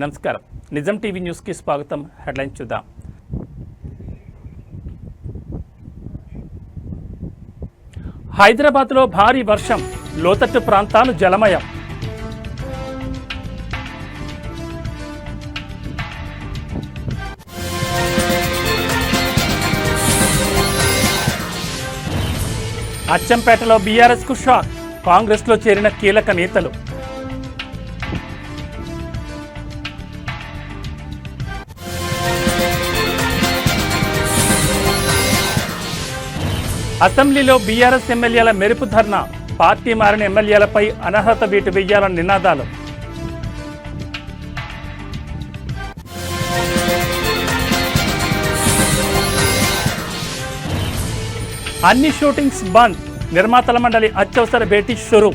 నమస్కారం. నిజం టీవీ న్యూస్కి స్వాగతం. హెడ్లైన్ చూద్దాం. హైదరాబాద్లో భారీ వర్షం, లోతట్టు ప్రాంతాలు జలమయం. అచ్చంపేటలో బీఆర్ఎస్కు షాక్, కాంగ్రెస్లో చేరిన కీలక నేతలు. అసెంబ్లీలో బీఆర్ఎస్ ఎమ్మెల్యేల మెరుపు ధర్నా, పార్టీ మారిన ఎమ్మెల్యేలపై అనర్హత వేటు వేయాలని నినాదాలు. అన్ని షూటింగ్స్ బంద్, నిర్మాతల మండలి అత్యవసర భేటీ షురూ.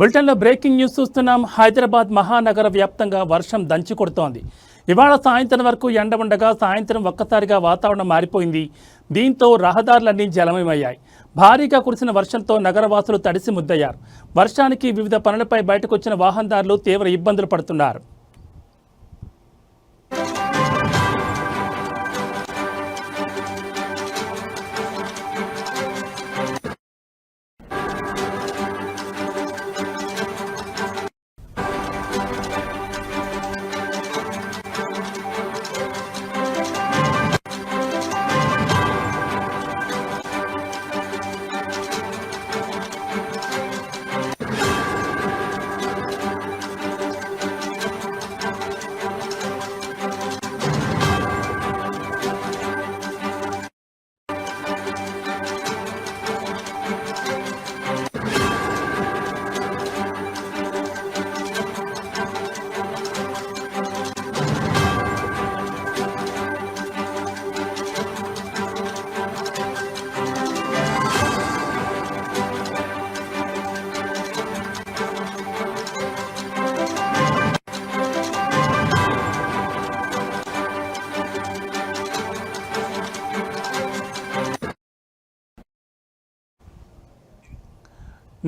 బులెటిన్లో బ్రేకింగ్ న్యూస్ చూస్తున్నాం. హైదరాబాద్ మహానగర వ్యాప్తంగా వర్షం దంచి కొడుతోంది. ఇవాళ సాయంత్రం వరకు ఎండ ఉండగా సాయంత్రం ఒక్కసారిగా వాతావరణం మారిపోయింది. దీంతో రహదారులన్నీ జలమయమయ్యాయి. భారీగా కురిసిన వర్షంతో నగరవాసులు తడిసి ముద్దయ్యారు. వర్షానికి వివిధ పనులపై బయటకు వచ్చిన వాహనదారులు తీవ్ర ఇబ్బందులు పడుతున్నారు.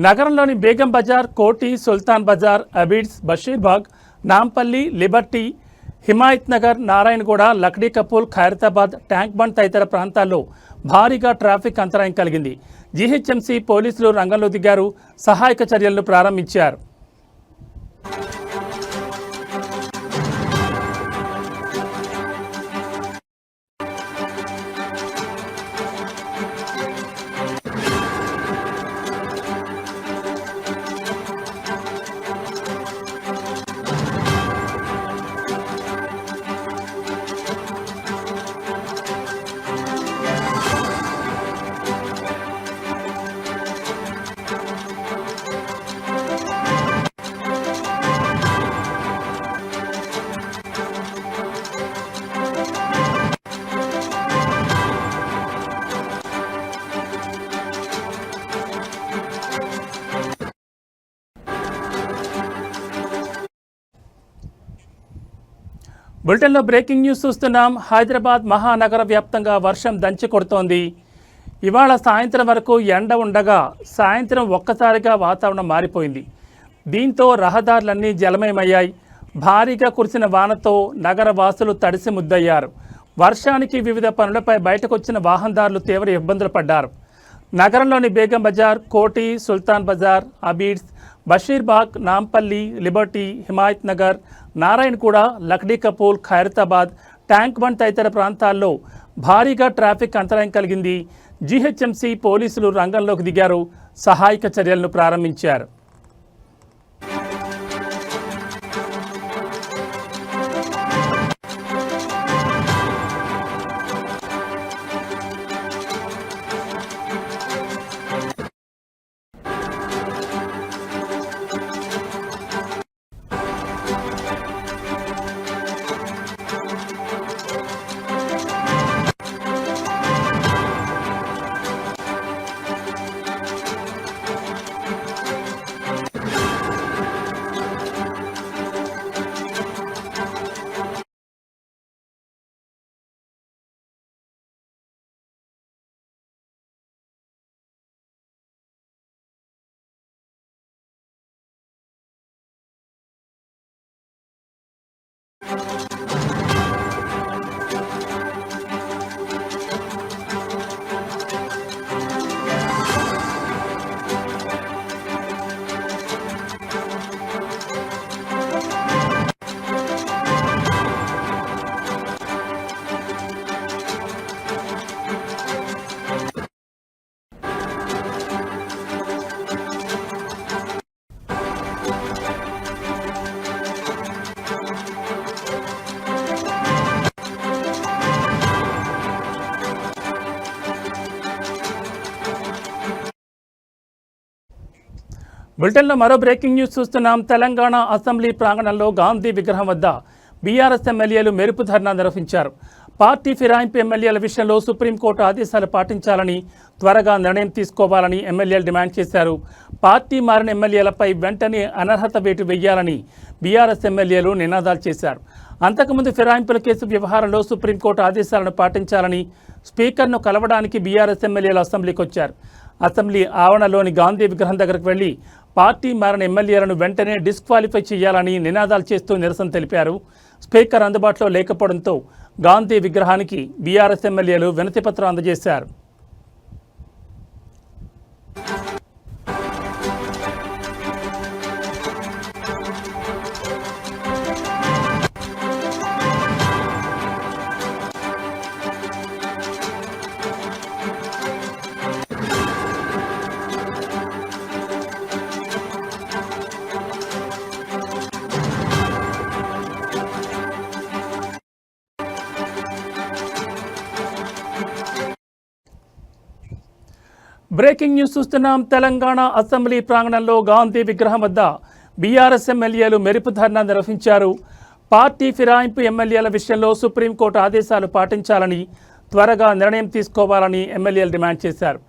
నగరంలోని బేగం బజార్, కోటి, సుల్తాన్ బజార్, అబీడ్స్, బషీర్బాగ్, నాంపల్లి, లిబర్టీ, హిమాయత్ నగర్, నారాయణగూడ, లక్డీ కపూల్, ఖైరతాబాద్, ట్యాంక్ బండ్ తదితర ప్రాంతాల్లో భారీగా ట్రాఫిక్ అంతరాయం కలిగింది. జీహెచ్ఎంసీ పోలీసులు రంగంలో దిగారు, సహాయక చర్యలను ప్రారంభించారు. బులెటిన్లో బ్రేకింగ్ న్యూస్ చూస్తున్నాం. హైదరాబాద్ మహానగర వ్యాప్తంగా వర్షం దంచి కొడుతోంది. ఇవాళ సాయంత్రం వరకు ఎండ ఉండగా సాయంత్రం ఒక్కసారిగా వాతావరణం మారిపోయింది. దీంతో రహదారులన్నీ జలమయమయ్యాయి. భారీగా కురిసిన వానతో నగర వాసులు తడిసి ముద్దయ్యారు. వర్షానికి వివిధ పనులపై బయటకు వచ్చిన వాహనదారులు తీవ్ర ఇబ్బందులు పడ్డారు. నగరంలోని బేగం బజార్, కోటి, సుల్తాన్ బజార్, అబీడ్స్, బషీర్బాగ్, నాంపల్లి, లిబర్టీ, హిమాయత్ నగర్, నారాయణగూడ, లక్డీ కపూల్, ఖైరతాబాద్, ట్యాంక్ బండ్ తదితర ప్రాంతాల్లో భారీగా ట్రాఫిక్ అంతరాయం కలిగింది. జీహెచ్ఎంసీ పోలీసులు రంగంలోకి దిగారు, సహాయక చర్యలను ప్రారంభించారు. బులెటిన్లో మరో బ్రేకింగ్ న్యూస్ చూస్తున్నాం. తెలంగాణ అసెంబ్లీ ప్రాంగణంలో గాంధీ విగ్రహం వద్ద బీఆర్ఎస్ ఎమ్మెల్యేలు మెరుపు ధర్నా నిర్వహించారు. పార్టీ ఫిరాయింపు ఎమ్మెల్యేల విషయంలో సుప్రీంకోర్టు ఆదేశాలు పాటించాలని, త్వరగా నిర్ణయం తీసుకోవాలని ఎమ్మెల్యేలు డిమాండ్ చేశారు. పార్టీ మారిన ఎమ్మెల్యేలపై వెంటనే అనర్హత వేటు వేయాలని బీఆర్ఎస్ ఎమ్మెల్యేలు నినాదాలు చేశారు. అంతకుముందు ఫిరాయింపుల కేసు వ్యవహారంలో సుప్రీంకోర్టు ఆదేశాలను పాటించాలని స్పీకర్ను కలవడానికి బీఆర్ఎస్ ఎమ్మెల్యేలు అసెంబ్లీకి వచ్చారు. అసెంబ్లీ ఆవరణలోని గాంధీ విగ్రహం దగ్గరకు వెళ్లి పార్టీ మారిన ఎమ్మెల్యేలను వెంటనే డిస్క్వాలిఫై చేయాలని నినాదాలు చేస్తూ నిరసన తెలిపారు. స్పీకర్ అందుబాటులో లేకపోవడంతో గాంధీ విగ్రహానికి బీఆర్ఎస్ ఎమ్మెల్యేలు వినతిపత్రం అందజేశారు. బ్రేకింగ్ న్యూస్ చూస్తున్నాం. తెలంగాణ అసెంబ్లీ ప్రాంగణంలో గాంధీ విగ్రహం వద్ద బీఆర్ఎస్ ఎమ్మెల్యేలు మెరుపు ధర్నా నిర్వహించారు. పార్టీ ఫిరాయింపు ఎమ్మెల్యేల విషయంలో సుప్రీంకోర్టు ఆదేశాలు పాటించాలని, త్వరగా నిర్ణయం తీసుకోవాలని ఎమ్మెల్యేలు డిమాండ్ చేశారు.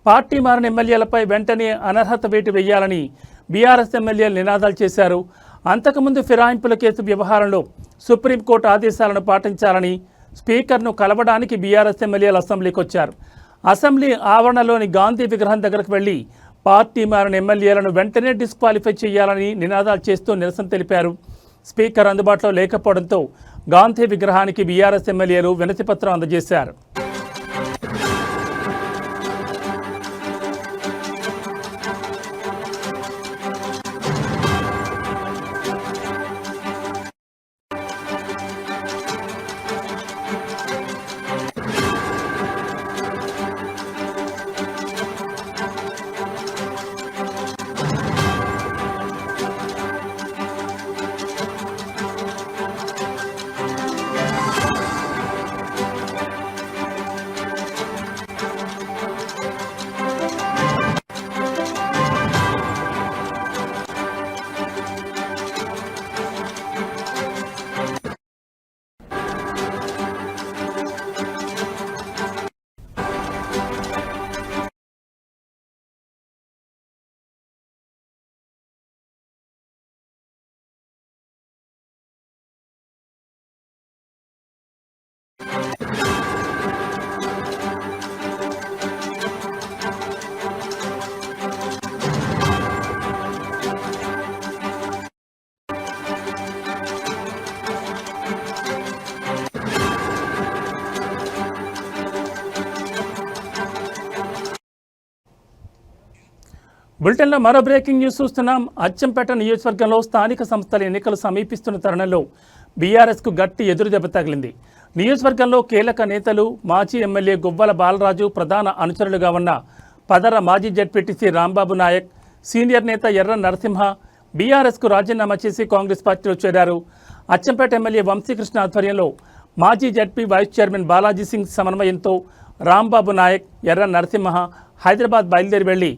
పార్టీ మారిన ఎమ్మెల్యేలపై వెంటనే అనర్హత వేటు వేయాలని బీఆర్ఎస్ ఎమ్మెల్యేలు నినాదాలు చేశారు. అంతకుముందు ఫిరాయింపుల కేసు వ్యవహారంలో సుప్రీంకోర్టు ఆదేశాలను పాటించాలని స్పీకర్ను కలవడానికి బీఆర్ఎస్ ఎమ్మెల్యేలు అసెంబ్లీకి వచ్చారు. అసెంబ్లీ ఆవరణలోని గాంధీ విగ్రహం దగ్గరకు వెళ్లి పార్టీ మారిన ఎమ్మెల్యేలను వెంటనే డిస్క్వాలిఫై చేయాలని నినాదాలు చేస్తూ నిరసన తెలిపారు. స్పీకర్ అందుబాటులో లేకపోవడంతో గాంధీ విగ్రహానికి బీఆర్ఎస్ ఎమ్మెల్యేలు వినతిపత్రం అందజేశారు. బులెటిన్లో మరో బ్రేకింగ్ న్యూస్ చూస్తున్నాం. అచ్చంపేట నియోజకవర్గంలో స్థానిక సంస్థల ఎన్నికలు సమీపిస్తున్న తరుణంలో బీఆర్ఎస్కు గట్టి ఎదురుదెబ్బ తగిలింది. నియోజకవర్గంలో కీలక నేతలు మాజీ ఎమ్మెల్యే గువ్వల బాలరాజు ప్రధాన అనుచరులుగా ఉన్న పదర మాజీ జడ్పీటీసీ రాంబాబు నాయక్, సీనియర్ నేత ఎర్ర నరసింహ బీఆర్ఎస్కు రాజీనామా చేసి కాంగ్రెస్ పార్టీలో చేరారు. అచ్చంపేట ఎమ్మెల్యే వంశీకృష్ణ ఆధ్వర్యంలో మాజీ ZP vice chairman Balaji Singh సమన్వయంతో రాంబాబు నాయక్, ఎర్ర నరసింహ హైదరాబాద్ బయలుదేరి వెళ్లి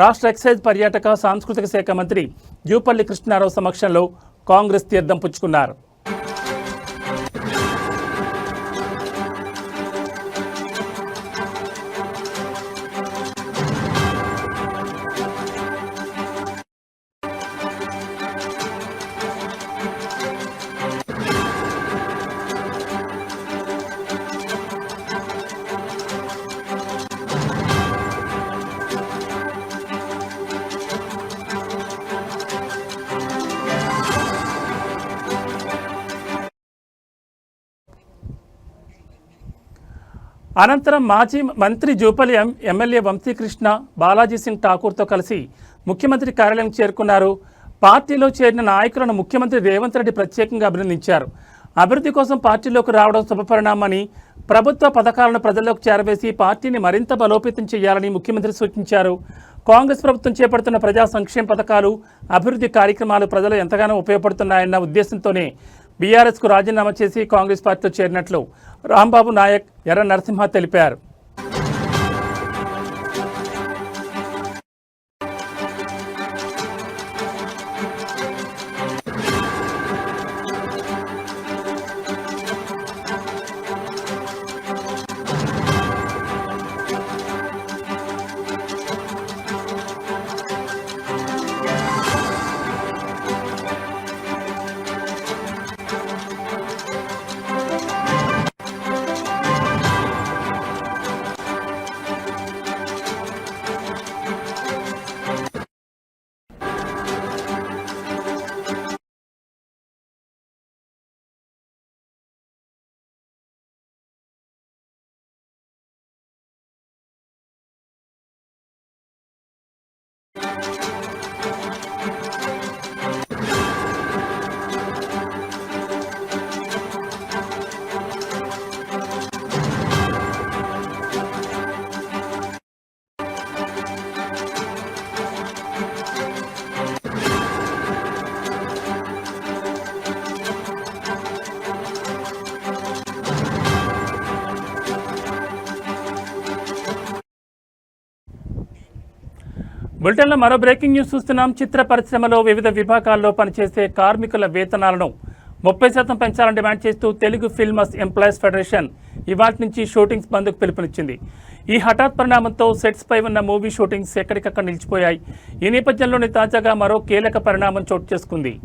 రాష్ట్ర ఎక్సైజ్ పర్యాటక సాంస్కృతిక శాఖ మంత్రి జూపల్లి కృష్ణారావు సమక్షంలో కాంగ్రెస్ తీర్థం పుచ్చుకున్నారు. అనంతరం మాజీ మంత్రి జూపల్లి ఎమ్మెల్యే వంశీకృష్ణ బాలాజీ సింగ్ ఠాకూర్తో కలిసి ముఖ్యమంత్రి కార్యాలయం చేరుకున్నారు. పార్టీలో చేరిన నాయకులను ముఖ్యమంత్రి రేవంత్ రెడ్డి ప్రత్యేకంగా అభినందించారు. అభివృద్ధి కోసం పార్టీలోకి రావడం శుభపరిణామని, ప్రభుత్వ పథకాలను ప్రజల్లోకి చేరవేసి పార్టీని మరింత బలోపేతం చేయాలని ముఖ్యమంత్రి సూచించారు. కాంగ్రెస్ ప్రభుత్వం చేపడుతున్న ప్రజా సంక్షేమ పథకాలు, అభివృద్ధి కార్యక్రమాలు ప్రజలు ఎంతగానో ఉపయోగపడుతున్నాయన్న ఉద్దేశంతోనే బీఆర్ఎస్కు రాజీనామా చేసి కాంగ్రెస్ పార్టీలో చేరినట్లు రాంబాబు నాయక్, ఎర్ర నరసింహ తెలిపారు. బులెటిన్లో మరో బ్రేకింగ్ న్యూస్ చూస్తున్నాం. చిత్ర పరిశ్రమలో వివిధ విభాగాల్లో పనిచేసే కార్మికుల వేతనాలను 30% పెంచాలని డిమాండ్ చేస్తూ తెలుగు ఫిల్మర్స్ ఎంప్లాయీస్ ఫెడరేషన్ ఇవాటి నుంచి షూటింగ్స్ బంద్కు పిలుపునిచ్చింది. ఈ హఠాత్ పరిణామంతో సెట్స్ పై ఉన్న మూవీ షూటింగ్స్ ఎక్కడికక్కడ నిలిచిపోయాయి. ఈ నేపథ్యంలోనే తాజాగా మరో కీలక పరిణామం చోటు చేసుకుంది.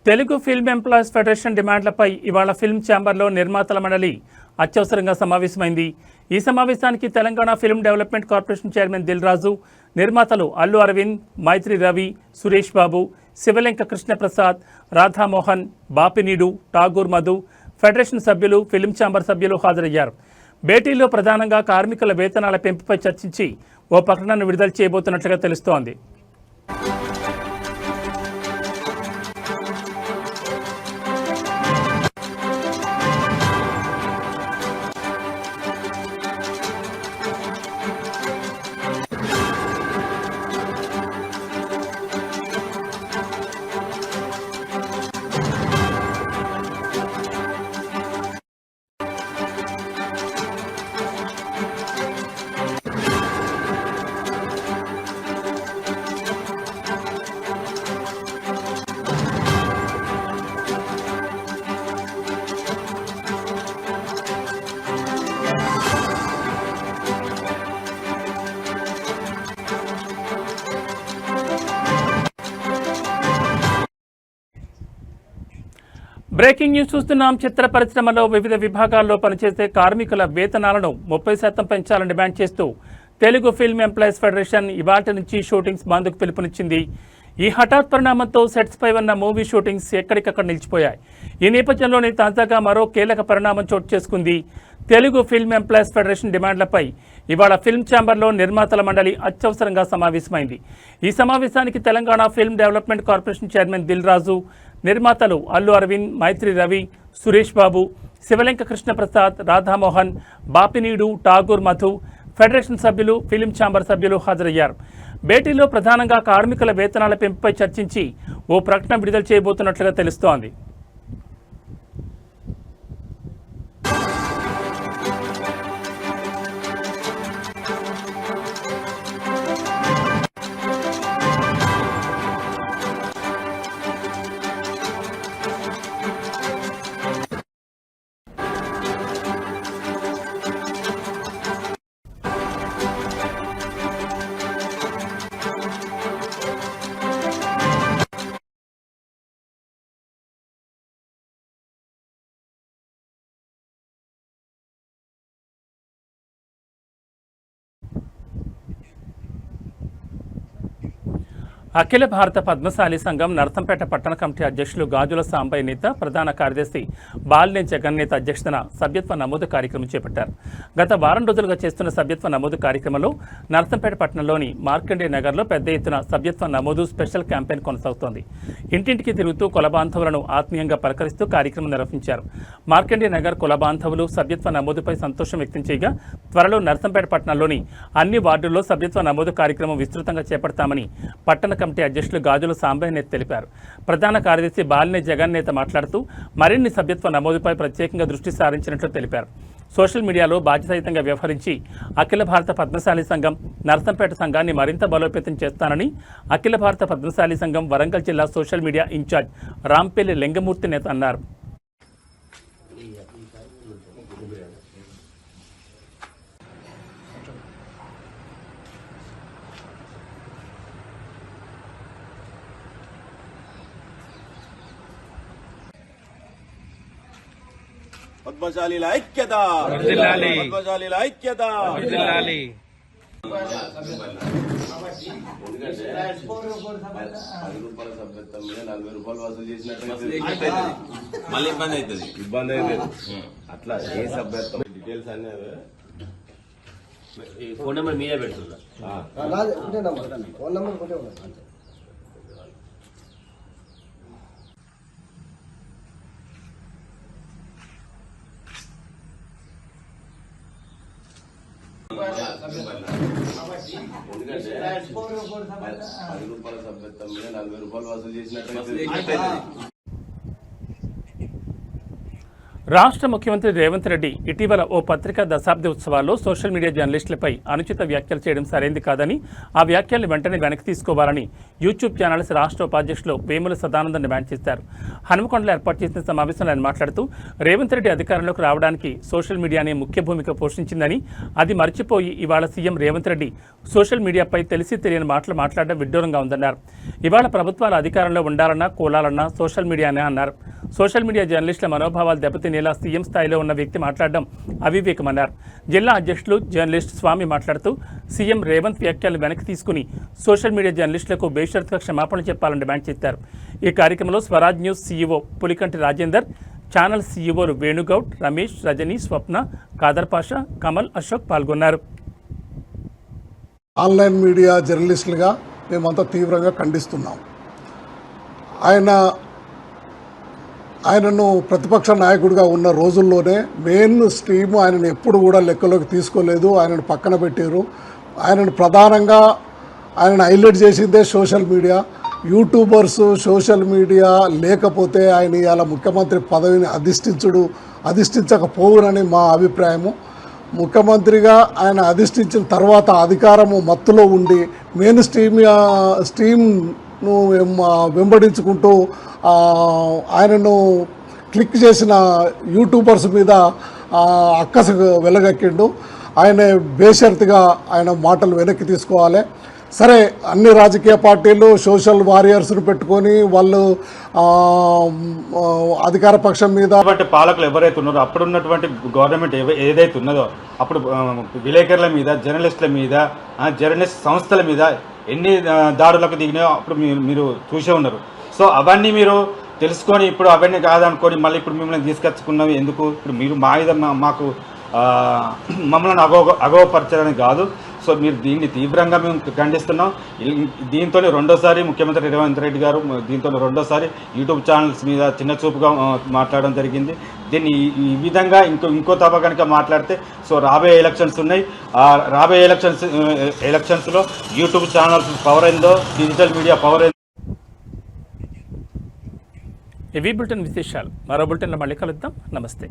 తెలుగు ఫిల్మ్ ఎంప్లాయీస్ ఫెడరేషన్ డిమాండ్లపై ఇవాళ ఫిల్మ్ ఛాంబర్లో నిర్మాతల మండలి అత్యవసరంగా సమావేశమైంది. ఈ సమావేశానికి Telangana film development corporation chairman Dil Raju, నిర్మాతలు అల్లు అరవింద్, మైత్రి రవి, సురేష్ బాబు, శివలింక కృష్ణప్రసాద్, రాధామోహన్, బాపినీడు, ఠాగూర్ మధు, ఫెడరేషన్ సభ్యులు, ఫిల్మ్ ఛాంబర్ సభ్యులు హాజరయ్యారు. భేటీలో ప్రధానంగా కార్మికుల వేతనాల పెంపుపై చర్చించి ఓ ప్రకటనను విడుదల చేయబోతున్నట్లుగా తెలుస్తోంది. బ్రేకింగ్ న్యూస్ చూస్తున్నాం. చిత్ర పరిశ్రమలో వివిధ విభాగాల్లో పనిచేసే కార్మికుల వేతనాలను 30% పెంచాలని డిమాండ్ చేస్తూ తెలుగు ఫిల్మ్ ఎంప్లాయీస్ ఫెడరేషన్ ఇవాళ నుంచి షూటింగ్స్ బంద్కు పిలుపునిచ్చింది. ఈ హఠాత్ పరిణామంతో సెట్స్ పై ఉన్న మూవీ షూటింగ్స్ ఎక్కడికక్కడ నిలిచిపోయాయి. ఈ నేపథ్యంలోనే తాజాగా మరో కీలక పరిణామం చోటు చేసుకుంది. తెలుగు ఫిల్మ్ ఎంప్లాయీస్ ఫెడరేషన్ డిమాండ్లపై ఇవాళ ఫిల్మ్ ఛాంబర్లో నిర్మాతల మండలి అత్యవసరంగా సమావేశమైంది. ఈ సమావేశానికి Telangana film development corporation chairman Dil Raju, నిర్మాతలు అల్లు అరవింద్, మైత్రి రవి, సురేష్ బాబు, శివలింక కృష్ణప్రసాద్, రాధామోహన్, బాపినీడు, ఠాగూర్ మధు, ఫెడరేషన్ సభ్యులు, ఫిల్మ్ ఛాంబర్ సభ్యులు హాజరయ్యారు. భేటీలో ప్రధానంగా కార్మికుల వేతనాల పెంపుపై చర్చించి ఓ ప్రకటన విడుదల చేయబోతున్నట్లుగా తెలుస్తోంది. అఖిల భారత పద్మశాలి సంఘం నర్సంపేట పట్టణ కమిటీ అధ్యక్షులు గాజుల సాంబయ్య నేత, ప్రధాన కార్యదర్శి బాలినేని జగన్ నేత అధ్యక్షతన సభ్యత్వ నమోదు కార్యక్రమం చేపట్టారు. గత వారం రోజులుగా చేస్తున్న సభ్యత్వ నమోదు కార్యక్రమంలో నర్సంపేట పట్టణంలోని మార్కండే నగర్లో పెద్ద ఎత్తున సభ్యత్వ నమోదు స్పెషల్ క్యాంపెయిన్ కొనసాగుతోంది. ఇంటింటికి తిరుగుతూ కుల బాంధవులను ఆత్మీయంగా పలకరిస్తూ కార్యక్రమం నిర్వహించారు. మార్కండే నగర్ కుల బాంధవులు సభ్యత్వ నమోదుపై సంతోషం వ్యక్తం చేయగా త్వరలో నర్సంపేట పట్టణంలోని అన్ని వార్డుల్లో సభ్యత్వ నమోదు కార్యక్రమం విస్తృతంగా చేపడతామని పట్టణ కమిటీ అధ్యక్షులు గాజుల సాంబయ్య నేత తెలిపారు. ప్రధాన కార్యదర్శి బాలినేని జగన్ నేత మాట్లాడుతూ మరిన్ని సభ్యత్వ నమోదుపై ప్రత్యేకంగా దృష్టి సారించినట్లు తెలిపారు. సోషల్ మీడియాలో బాధ్యతాయుతంగా వ్యవహరించి అఖిల భారత పద్మశాలి సంఘం నర్సంపేట సంఘాన్ని మరింత బలోపేతం చేస్తానని అఖిల భారత పద్మశాలి సంఘం వరంగల్ జిల్లా social media in charge Rampalli Lingamurthy నేత అన్నారు. పద్మశాలీల ఐక్యత, పద్మశాలీల ఐక్యత. ₹40 వసూలు చేసినట్టు మళ్ళీ ఇబ్బంది అవుతుంది. అట్లా ఏ సభ్యత్వం డీటెయిల్స్ అన్నీ ఫోన్ నెంబర్ మీరే పెడుతున్నా. ఎందుకంటే ₹10 సభ్యత్వం మీద ₹40 వసూలు చేసినట్టు. రాష్ట్ర ముఖ్యమంత్రి రేవంత్ రెడ్డి ఇటీవల ఓ పత్రికా దశాబ్ది ఉత్సవాల్లో సోషల్ మీడియా జర్నలిస్టులపై అనుచిత వ్యాఖ్యలు చేయడం సరైంది కాదని, ఆ వ్యాఖ్యల్ని వెంటనే వెనక్కి తీసుకోవాలని యూట్యూబ్ ఛానల్స్ రాష్ట్ర ఉపాధ్యక్షులు వేముల సదానందం డిమాండ్ చేశారు. హనుమకొండలో ఏర్పాటు చేసిన సమావేశంలో ఆయన మాట్లాడుతూ రేవంత్ రెడ్డి అధికారంలోకి రావడానికి సోషల్ మీడియానే ముఖ్య భూమిక పోషించిందని, అది మర్చిపోయి ఇవాళ సీఎం రేవంత్ రెడ్డి సోషల్ మీడియాపై తెలిసి తెలియని మాటలు మాట్లాడడం విడ్డూరంగా ఉందన్నారు. ఇవాళ ప్రభుత్వాలు అధికారంలో ఉండాలన్నా కూలాలన్నా సోషల్ మీడియానే అన్నారు. సోషల్ మీడియా జర్నలిస్టుల మనోభావాలు దెబ్బతినేలా సీఎం స్థాయిలో ఉన్న వ్యక్తి మాట్లాడడం అవివేకమన్నారు. జిల్లా అధ్యక్షులు జర్నలిస్ట్ స్వామి మాట్లాడుతూ సీఎం రేవంత్ వ్యాఖ్యలు వెనక్కి తీసుకుని సోషల్ మీడియా జర్నలిస్టులకు బేషరతుగా క్షమాపణ చెప్పాలని డిమాండ్ చేశారు. ఈ కార్యక్రమంలో Swaraj news CEO Pulikanti Rajender, channel సీఈఓలు వేణుగౌడ్, రమేష్, రజని, స్వప్న, ఖాదర్ పాషా, కమల్, అశోక్ పాల్గొన్నారు. ఆన్లైన్ మీడియా జర్నలిస్టులుగా మేమంతా తీవ్రంగా ఖండిస్తున్నాం. ఆయనను ప్రతిపక్ష నాయకుడిగా ఉన్న రోజుల్లోనే మెయిన్ స్ట్రీమ్ ఆయనను ఎప్పుడు కూడా లెక్కలోకి తీసుకోలేదు, ఆయనను పక్కన పెట్టారు. ఆయనను ప్రధానంగా హైలైట్ చేసిందే social media. YouTubers social media లేకపోతే ఆయన ఇవాళ ముఖ్యమంత్రి పదవిని అధిష్ఠించకపోవునని మా అభిప్రాయము. ముఖ్యమంత్రిగా ఆయన అధిష్ఠించిన తర్వాత అధికారము మత్తులో ఉండి మెయిన్ స్ట్రీమ్ను వెంబడించుకుంటూ ఆయనను క్లిక్ చేసిన యూట్యూబర్స్ మీద అక్కసు వెలగక్కిండు. ఆయన బేషరతుగా ఆయన మాటలు వెనక్కి తీసుకోవాలి. సరే, అన్ని రాజకీయ పార్టీలు సోషల్ వారియర్స్ను పెట్టుకొని వాళ్ళు అధికార పక్షం మీద కాబట్టి పాలకులు ఎవరైతే ఉన్నారో అప్పుడు ఉన్నటువంటి గవర్నమెంట్ ఏదైతే ఉన్నదో అప్పుడు విలేకరుల మీద జర్నలిస్టుల మీద జర్నలిస్ట్ సంస్థల మీద ఎన్ని దాడులకు దిగినాయో అప్పుడు మీరు చూసే ఉన్నారు. సో అవన్నీ మీరు తెలుసుకొని ఇప్పుడు అవన్నీ కాదనుకొని మళ్ళీ ఇప్పుడు మిమ్మల్ని తీసుకొచ్చుకున్నవి ఎందుకు? ఇప్పుడు మీరు మాకు మమ్మల్ని అగౌపరచడానికి కాదు. సో మీరు దీన్ని తీవ్రంగా మేము ఖండిస్తున్నాం. దీంతో రెండోసారి ముఖ్యమంత్రి రేవంత్ రెడ్డి గారు దీంతో రెండోసారి యూట్యూబ్ ఛానల్స్ మీద చిన్న చూపుగా మాట్లాడడం జరిగింది. దీన్ని ఈ విధంగా ఇంకో తప్ప కనుక మాట్లాడితే సో రాబోయే ఎలక్షన్స్ ఉన్నాయి. రాబోయే ఎలక్షన్స్లో యూట్యూబ్ ఛానల్స్ పవర్ ఏందో, డిజిటల్ మీడియా పవర్ ఏందో. ఇవి బులెటిన్ విశేషాలు. మరో బులెటిన్లో మళ్ళీ కలుద్దాం. నమస్తే.